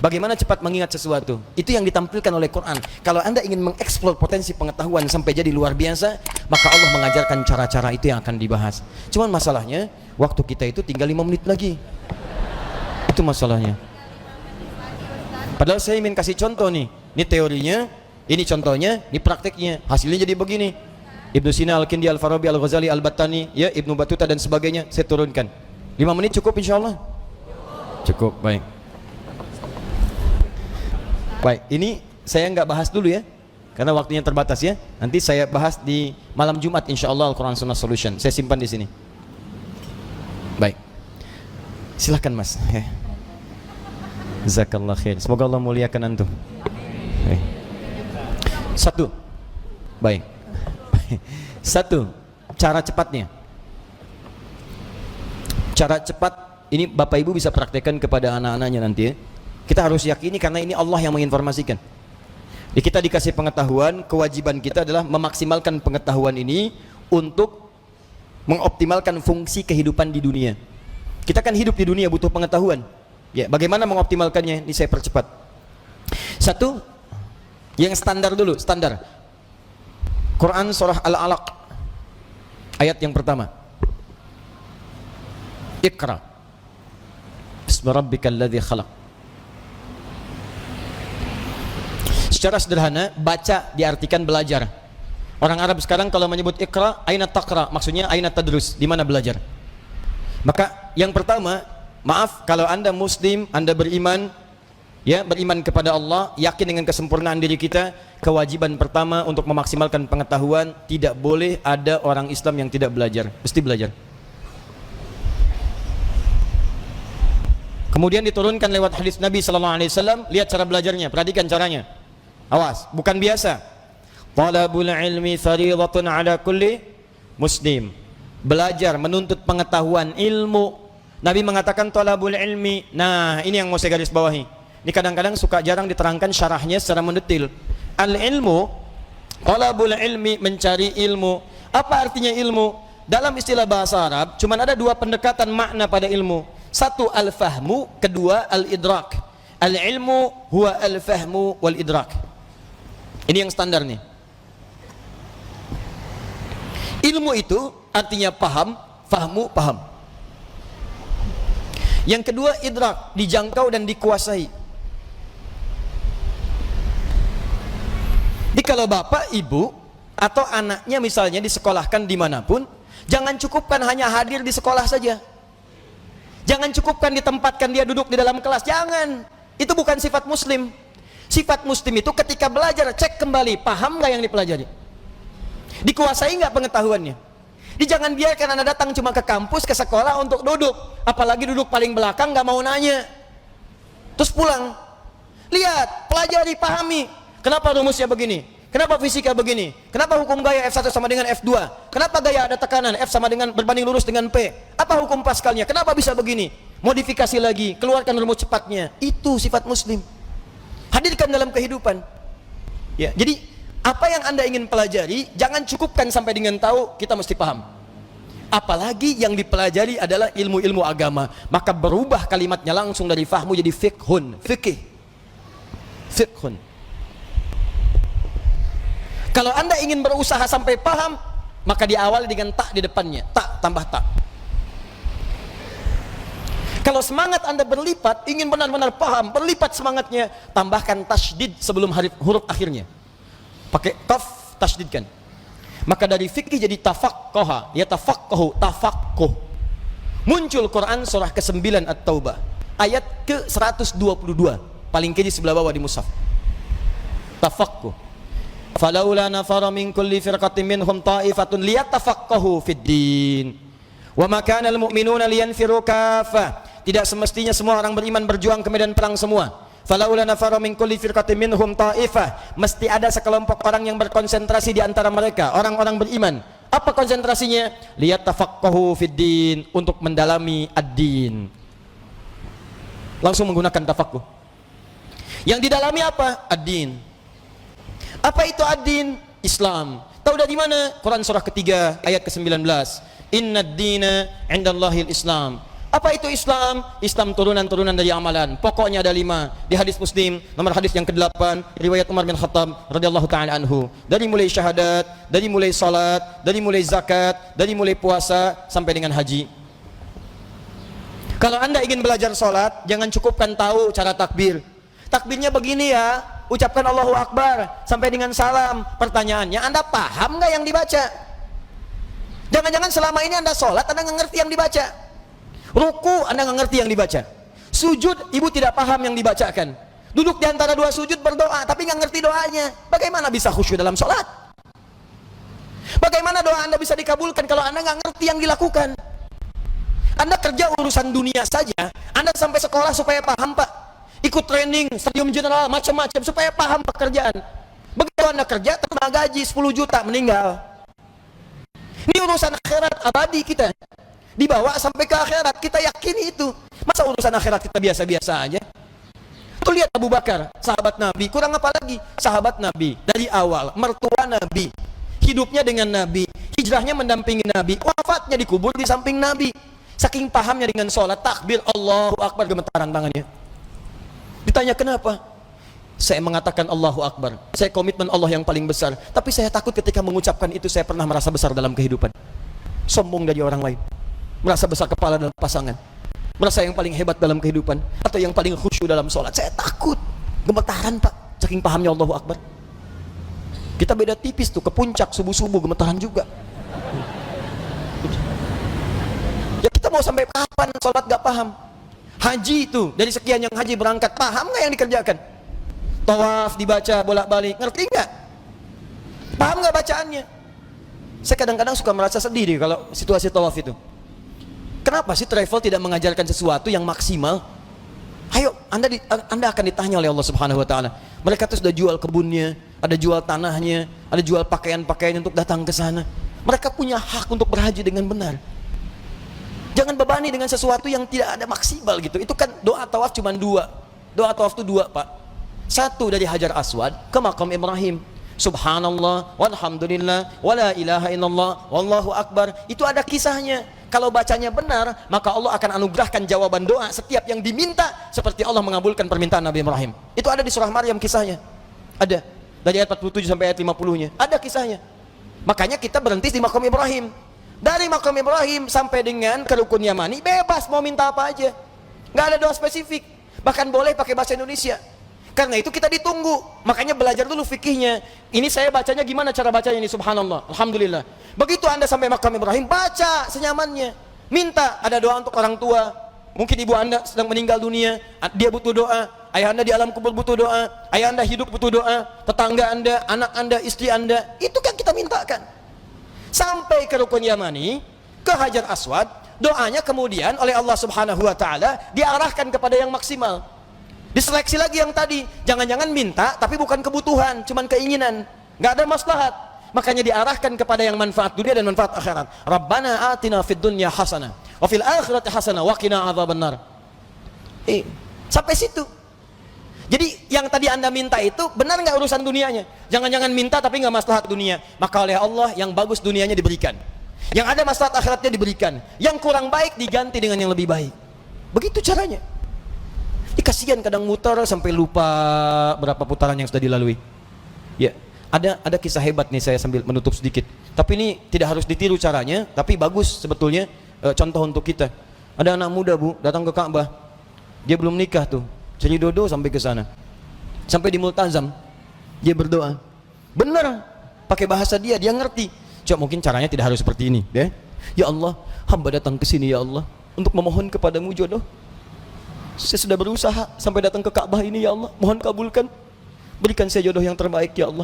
Bagaimana cepat mengingat sesuatu? Itu yang ditampilkan oleh Quran. Kalau Anda ingin mengeksplor potensi pengetahuan sampai jadi luar biasa, maka Allah mengajarkan cara-cara itu yang akan dibahas. Cuman masalahnya, waktu kita itu tinggal 5 menit lagi. Itu masalahnya. Padahal saya ingin kasih contoh nih. Ini teorinya, ini contohnya, ini prakteknya. Hasilnya jadi begini. Ibnu Sina, Al-Kindi, Al-Farabi, Al-Ghazali, Al-Battani, ya, Ibnu Battuta dan sebagainya, saya turunkan. 5 menit cukup insyaallah? Cukup, baik. Baik, ini saya nggak bahas dulu ya, karena waktunya terbatas ya. Nanti saya bahas di malam Jumat insyaallah Al-Quran Sunnah Solution. Saya simpan di sini. Baik, silahkan Mas. Jazakallah khair. Semoga Allah muliakan antum. Baik. Satu, baik. Satu, cara cepatnya. Cara cepat ini Bapak Ibu bisa praktekkan kepada anak-anaknya nanti ya. Kita harus yakini karena ini Allah yang menginformasikan. Kita dikasih pengetahuan, kewajiban kita adalah memaksimalkan pengetahuan ini untuk mengoptimalkan fungsi kehidupan di dunia. Kita kan hidup di dunia butuh pengetahuan. Ya, bagaimana mengoptimalkannya? Ini saya percepat. Satu, yang standar dulu, standar. Quran surah Al-Alaq ayat yang pertama. Iqra bismi rabbikal ladzi khalaq. Secara sederhana, baca diartikan belajar. Orang Arab sekarang kalau menyebut Iqra, aina taqra, maksudnya aina tadrus, di mana belajar. Maka yang pertama, maaf kalau Anda muslim, Anda beriman, ya, beriman kepada Allah, yakin dengan kesempurnaan diri kita, kewajiban pertama untuk memaksimalkan pengetahuan, tidak boleh ada orang Islam yang tidak belajar, mesti belajar. Kemudian diturunkan lewat hadis Nabi sallallahu alaihi wasallam, lihat cara belajarnya, perhatikan caranya. Awas, bukan biasa. Talabul ilmi fardhatun ala kulli muslim. Belajar, menuntut pengetahuan, ilmu. Nabi mengatakan talabul ilmi. Nah, ini yang mau saya garis bawahi. Ini kadang-kadang suka jarang diterangkan syarahnya secara mendetil. Al-ilmu, talabul ilmi, mencari ilmu. Apa artinya ilmu? Dalam istilah bahasa Arab, cuma ada dua pendekatan makna pada ilmu. Satu al-fahmu, kedua al-idrak. Al-ilmu huwa al-fahmu wal-idrak. Ini yang standar nih. Ilmu itu artinya paham, fahmu, paham. Yang kedua idrak, dijangkau dan dikuasai. Jadi kalau bapak, ibu, atau anaknya misalnya disekolahkan dimanapun, jangan cukupkan hanya hadir di sekolah saja. Jangan cukupkan ditempatkan dia duduk di dalam kelas, jangan. Itu bukan sifat muslim. Sifat muslim itu ketika belajar, cek kembali, paham nggak yang dipelajari? Dikuasai nggak pengetahuannya? Jangan biarkan Anda datang cuma ke kampus, ke sekolah untuk duduk, apalagi duduk paling belakang, nggak mau nanya, terus pulang. Lihat, pelajari, pahami. Kenapa rumusnya begini? Kenapa fisika begini? Kenapa hukum gaya F1 sama dengan F2? Kenapa gaya ada tekanan F sama dengan berbanding lurus dengan P? Apa hukum Pascalnya? Kenapa bisa begini? Modifikasi lagi, keluarkan rumus cepatnya. Itu sifat muslim. Hadirkan dalam kehidupan. Ya, jadi apa yang Anda ingin pelajari, jangan cukupkan sampai dengan tahu, kita mesti paham. Apalagi yang dipelajari adalah ilmu-ilmu agama, maka berubah kalimatnya langsung dari fahmu jadi fiqhun, fikih. Fiqhun. Kalau Anda ingin berusaha sampai paham, maka diawali dengan tak di depannya, tak tambah tak. Kalau semangat Anda berlipat, ingin benar-benar paham, berlipat semangatnya, tambahkan tasydid sebelum huruf akhirnya. Pakai qaf, tasydidkan. Maka dari fikih jadi tafaqqaha, ya tafaqqahu, tafaqquh. Muncul Quran surah ke-9 At-Taubah, ayat ke-122, paling kiri sebelah bawah di mushaf. Tafaqquh. Falaula nafara min kulli firqatin minhum ta'ifatun liyatafaqqahu fid din. Wa ma kana al-mu'minuna liyanfiru kaffah. Tidak semestinya semua orang beriman berjuang ke medan perang semua. Falaula nafara min kulli firqatin minhum ta'ifah. Mesti ada sekelompok orang yang berkonsentrasi di antara mereka, orang-orang beriman. Apa konsentrasinya? Liyatafaqqahu fid din, untuk mendalami ad-din. Langsung menggunakan tafaqquh. Yang didalami apa? Ad-din. Apa itu ad-din? Islam. Tahu dari mana? Quran surah ketiga ayat ke-19. Inna ad-dina 'indallahil Islam. Apa itu Islam? Islam turunan-turunan dari amalan. Pokoknya ada 5. Di hadis Muslim, nomor hadis yang ke-8, riwayat Umar bin Khattab radhiyallahu taala anhu. Dari mulai syahadat, dari mulai salat, dari mulai zakat, dari mulai puasa sampai dengan haji. Kalau Anda ingin belajar salat, jangan cukupkan tahu cara takbir. Takbirnya begini ya, ucapkan Allahu Akbar sampai dengan salam. Pertanyaannya, Anda paham nggak yang dibaca? Jangan-jangan selama ini Anda salat, Anda nggak ngerti yang dibaca. Ruku Anda nggak ngerti yang dibaca. Sujud ibu tidak paham yang dibacakan. Duduk di antara 2 sujud berdoa tapi nggak ngerti doanya. Bagaimana bisa khusyuk dalam sholat? Bagaimana doa Anda bisa dikabulkan kalau Anda nggak ngerti yang dilakukan? Anda kerja urusan dunia saja, Anda sampai sekolah supaya paham Pak. Ikut training, stadium general, macam-macam supaya paham pekerjaan. Begitu Anda kerja, terima gaji 10 juta, meninggal. Ini urusan akhirat abadi kita. Dibawa sampai ke akhirat, kita yakini itu. Masa urusan akhirat kita biasa-biasa aja? Tuh lihat Abu Bakar, sahabat Nabi, kurang apa lagi? Sahabat Nabi, dari awal, mertua Nabi, hidupnya dengan Nabi, hijrahnya mendampingi Nabi, wafatnya dikubur di samping Nabi. Saking pahamnya dengan sholat, takbir, Allahu Akbar, gemetaran tangannya. Ditanya kenapa? Saya mengatakan Allahu Akbar, saya komitmen Allah yang paling besar, tapi saya takut ketika mengucapkan itu saya pernah merasa besar dalam kehidupan. Sombong dari orang lain, merasa besar kepala dalam pasangan, merasa yang paling hebat dalam kehidupan, atau yang paling khusyuk dalam sholat. Saya takut, gemetaran Pak, saking pahamnya Allahu Akbar. Kita beda tipis tuh, ke puncak subuh-subuh gemetaran juga. Ya kita mau sampai kapan sholat gak paham? Haji itu, dari sekian yang haji berangkat, paham gak yang dikerjakan? Tawaf dibaca bolak-balik, ngerti gak? Paham gak bacaannya? Saya kadang-kadang suka merasa sedih deh kalau situasi tawaf itu. Kenapa sih travel tidak mengajarkan sesuatu yang maksimal? Ayo, Anda akan ditanya oleh Allah Subhanahu wa taala. Mereka tuh sudah jual kebunnya, ada jual tanahnya, ada jual pakaian-pakaian untuk datang ke sana. Mereka punya hak untuk berhaji dengan benar. Jangan bebani dengan sesuatu yang tidak ada maksimal gitu. Itu kan doa tawaf cuma 2. Doa tawaf itu 2, Pak. 1 dari Hajar Aswad ke makam Ibrahim. Subhanallah, walhamdulillah, wala ilaha illallah, wallahu akbar. Itu ada kisahnya. Kalau bacanya benar, maka Allah akan anugerahkan jawaban doa setiap yang diminta, seperti Allah mengabulkan permintaan Nabi Ibrahim. Itu ada di surah Maryam kisahnya. Ada. Dari ayat 47 sampai ayat 50-nya. Ada kisahnya. Makanya kita berhenti di makam Ibrahim. Dari makam Ibrahim sampai dengan ke Rukun Yamani, bebas mau minta apa aja. Nggak ada doa spesifik. Bahkan boleh pakai bahasa Indonesia. Karena itu kita ditunggu. Makanya belajar dulu fikihnya. Ini saya bacanya gimana cara bacanya ini, subhanallah, alhamdulillah. Begitu Anda sampai makam Ibrahim, baca senyamannya. Minta, ada doa untuk orang tua. Mungkin ibu Anda sedang meninggal dunia, dia butuh doa. Ayah Anda di alam kubur butuh doa. Ayah Anda hidup butuh doa. Tetangga Anda, anak Anda, istri Anda, itu kan kita mintakan. Sampai ke Rukun Yamani, ke Hajar Aswad, doanya kemudian oleh Allah Subhanahu wa taala diarahkan kepada yang maksimal. Diseleksi lagi yang tadi, jangan-jangan minta tapi bukan kebutuhan, cuman keinginan, nggak ada maslahat. Makanya diarahkan kepada yang manfaat dunia dan manfaat akhirat. Rabbana atina fid dunya hasanah wa fil akhirati hasanah wa qina adzabannar. Sampai situ. Jadi yang tadi Anda minta itu benar nggak urusan dunianya? Jangan-jangan minta tapi nggak maslahat dunia. Maka oleh Allah yang bagus dunianya diberikan, yang ada maslahat akhiratnya diberikan, yang kurang baik diganti dengan yang lebih baik. Begitu caranya. Kasihan kadang muter sampai lupa berapa putaran yang sudah dilalui. Ya, ada kisah hebat nih, saya sambil menutup sedikit. Tapi ini tidak harus ditiru caranya, tapi bagus sebetulnya contoh untuk kita. Ada anak muda Bu datang ke Ka'bah. Dia belum nikah tuh, cari dodo sampai ke sana. Sampai di Multazam, dia berdoa. Benar, pakai bahasa dia ngerti. Coba mungkin caranya tidak harus seperti ini, ya. Ya Allah, hamba datang ke sini ya Allah untuk memohon kepadamu jodoh. Saya sudah berusaha sampai datang ke Ka'bah ini ya Allah, mohon kabulkan, berikan saya jodoh yang terbaik ya Allah.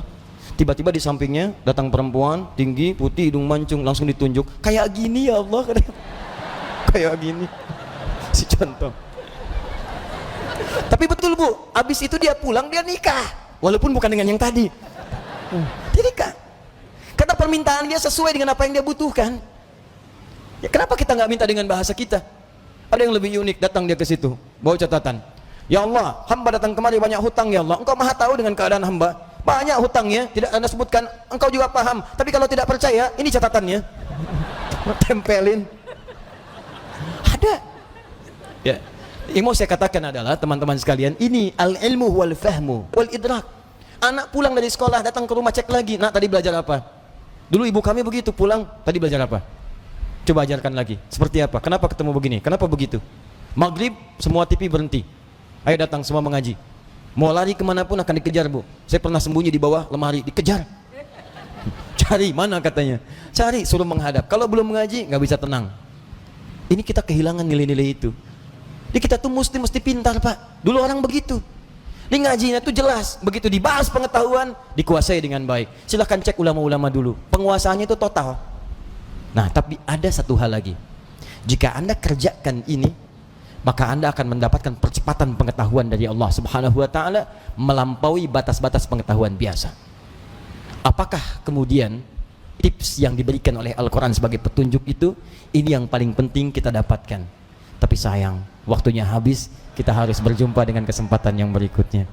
Tiba-tiba di sampingnya datang perempuan tinggi, putih, hidung mancung, langsung ditunjuk, kayak gini ya Allah. Kayak gini si contoh. Tapi betul Bu, habis itu dia pulang, dia nikah, walaupun bukan dengan yang tadi. Dia nikah karena permintaan dia sesuai dengan apa yang dia butuhkan. Ya, kenapa kita nggak minta dengan bahasa kita? Ada yang lebih unik, datang dia ke situ, bawa catatan. Ya Allah, hamba datang kemari banyak hutang ya Allah. Engkau maha tahu dengan keadaan hamba. Banyak hutangnya, tidak Anda sebutkan. Engkau juga paham. Tapi kalau tidak percaya, ini catatannya. Tempelin. Ada. Ya. Yang mau saya katakan adalah teman-teman sekalian, ini al-ilmu wal fahmu wal idrak. Anak pulang dari sekolah datang ke rumah cek lagi, nak tadi belajar apa? Dulu ibu kami begitu, pulang tadi belajar apa? Coba ajarkan lagi. Seperti apa? Kenapa ketemu begini? Kenapa begitu? Maghrib semua TV berhenti. Ayo datang semua mengaji. Mau lari kemanapun akan dikejar, Bu. Saya pernah sembunyi di bawah lemari, dikejar. Cari mana katanya? Cari, suruh menghadap. Kalau belum mengaji nggak bisa tenang. Ini kita kehilangan nilai-nilai itu. Jadi kita tuh mesti pintar, Pak. Dulu orang begitu. Di ngajinya tuh jelas, begitu dibahas pengetahuan, dikuasai dengan baik. Silahkan cek ulama-ulama dulu, penguasaannya itu total. Nah, tapi ada satu hal lagi. Jika Anda kerjakan ini, maka Anda akan mendapatkan percepatan pengetahuan dari Allah Subhanahu wa taala melampaui batas-batas pengetahuan biasa. Apakah kemudian tips yang diberikan oleh Al-Quran sebagai petunjuk itu, ini yang paling penting kita dapatkan. Tapi sayang, waktunya habis. Kita harus berjumpa dengan kesempatan yang berikutnya.